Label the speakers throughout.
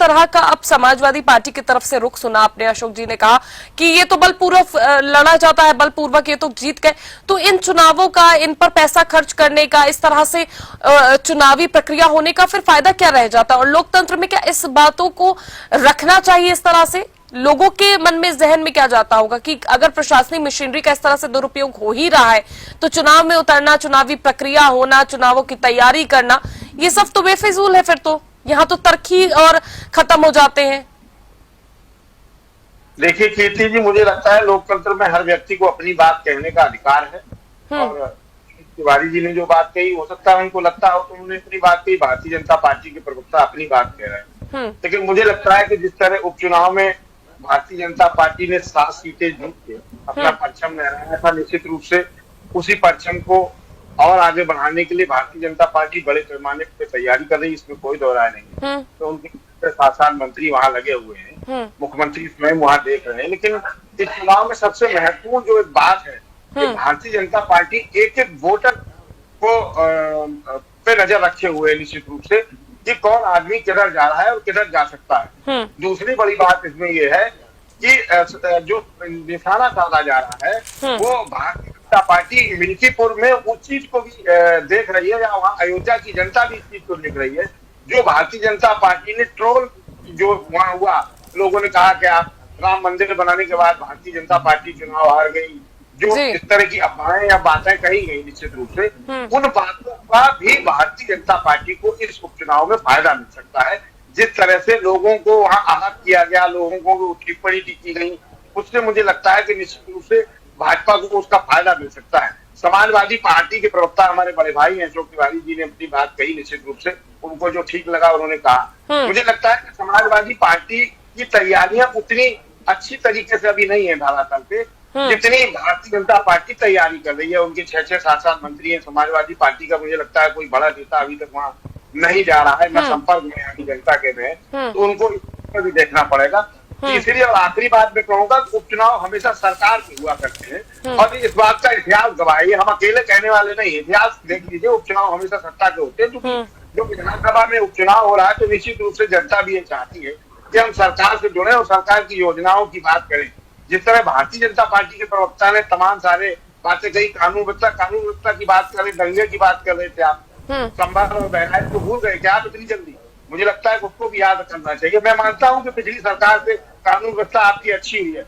Speaker 1: तरह का अब समाजवादी पार्टी की तरफ से रुख सुना आपने, अशोक जी ने कहा कि ये तो बलपूर्वक लड़ा जाता है, बलपूर्वक ये तो जीत गए, तो इन चुनावों का, इन पर पैसा खर्च करने का, इस तरह से चुनावी प्रक्रिया होने का फिर फायदा क्या रह जाता है? और लोकतंत्र में क्या इस बातों को रखना चाहिए? इस तरह से लोगों के मन में, जहन में क्या जाता होगा कि अगर प्रशासनिक मशीनरी का इस तरह से दुरुपयोग हो ही रहा है तो चुनाव में उतरना, चुनावी प्रक्रिया होना, चुनावों की तैयारी करना, ये सब तो बेफिजूल है। फिर तो यहाँ तो तर्क और खत्म हो जाते हैं।
Speaker 2: देखिए कीर्ति जी, मुझे लगता है लोकतंत्र में हर व्यक्ति को अपनी बात कहने का अधिकार है। और तिवारी जी ने जो बात कही, हो सकता है उनको लगता हो तो उन्होंने अपनी बात कही, भारतीय जनता पार्टी के प्रवक्ता अपनी बात कह रहे हैं। लेकिन मुझे लगता है कि जिस तरह उपचुनाव में भारतीय जनता पार्टी ने 7 सीटें जीत के अपना परचम लहराया था, निश्चित रूप से उसी परचम को और आगे बढ़ाने के लिए भारतीय जनता पार्टी बड़े पैमाने पर तैयारी कर रही है, इसमें कोई दो राय नहीं। तो उनके 7 मंत्री वहां लगे हुए हैं, मुख्यमंत्री स्वयं वहां देख रहे हैं। लेकिन इस चुनाव में सबसे महत्वपूर्ण जो एक बात है कि भारतीय जनता पार्टी एक एक वोटर को पे नजर रखे हुए है, निश्चित रूप से कि कौन आदमी किधर जा रहा है और किधर जा सकता है। दूसरी बड़ी बात इसमें यह है कि जो निशाना साधा जा रहा है वो भारतीय जनता पार्टी मिल्कीपुर में उस चीज को भी देख रही है, या वहाँ अयोध्या की जनता भी इस चीज को देख रही है। जो भारतीय जनता पार्टी ने ट्रोल जो वहां हुआ, लोगों ने कहा कि आप राम मंदिर बनाने के बाद भारतीय जनता पार्टी चुनाव हार गई, जो इस तरह की अफवाहें या बातें कही गई, निश्चित रूप से उन बातों का भी भारतीय जनता पार्टी को इस उपचुनाव में फायदा मिल सकता है। जिस तरह से लोगों को वहां आहत किया गया, लोगों को टिप्पणी की गई, उससे मुझे लगता है कि निश्चित रूप से भाजपा को उसका फायदा मिल सकता है। समाजवादी पार्टी के प्रवक्ता हमारे बड़े भाई हैं अशोक तिवारी जी ने अपनी बात कही, निश्चित रूप से उनको जो ठीक लगा उन्होंने कहा। मुझे लगता है कि समाजवादी पार्टी की तैयारियां उतनी अच्छी तरीके से अभी नहीं है धरातल पे, जितनी भारतीय जनता पार्टी तैयारी कर रही है। उनके 6-6, 7-7 मंत्री हैं। समाजवादी पार्टी का मुझे लगता है कोई बड़ा नेता अभी तक वहां नहीं जा रहा है, न संपर्क में है जनता के में, तो उनको इसमें भी देखना पड़ेगा। तीसरी और आखिरी बात मैं कहूंगा, उपचुनाव हमेशा सरकार के हुआ करते हैं और इस बात का इतिहास गवाह है, हम अकेले कहने वाले नहीं, इतिहास देख लीजिए, उपचुनाव हमेशा सत्ता के होते हैं। जो विधानसभा में उपचुनाव हो रहा है तो निश्चित रूप से जनता भी ये चाहती है कि हम सरकार से जुड़े और सरकार की योजनाओं की बात करें। जिस तरह भारतीय जनता पार्टी के प्रवक्ता ने तमाम सारे बातें कही, कानून व्यवस्था की बात कर रहे, दंगे की बात कर रहे थे आप, संभल और बहराइच को भूल गए क्या आप इतनी जल्दी? मुझे लगता है उसको भी याद करना चाहिए। मैं मानता हूं कि पिछली सरकार से कानून व्यवस्था आपकी अच्छी हुई है,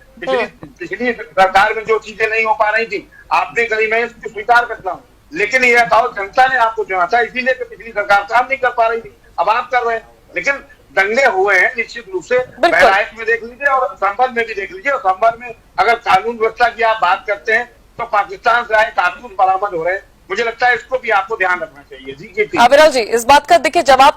Speaker 2: पिछली सरकार में जो चीजें नहीं हो पा रही थी आपने करी, मैं इसको स्वीकार करता हूँ। लेकिन यह बताओ, जनता ने आपको चुना था, इसीलिए पिछली सरकार काम नहीं कर पा रही थी, अब आप कर रहे हैं। लेकिन दंगे हुए हैं निश्चित रूप से, बहराइच में देख लीजिए और संभल में भी देख लीजिए। और संभल में अगर कानून व्यवस्था की आप बात करते हैं तो पाकिस्तान से आए कारतूस बरामद हो रहे हैं। मुझे लगता है इसको भी आपको ध्यान रखना चाहिए। जी
Speaker 1: अविरल जी, इस बात का देखिए जवाब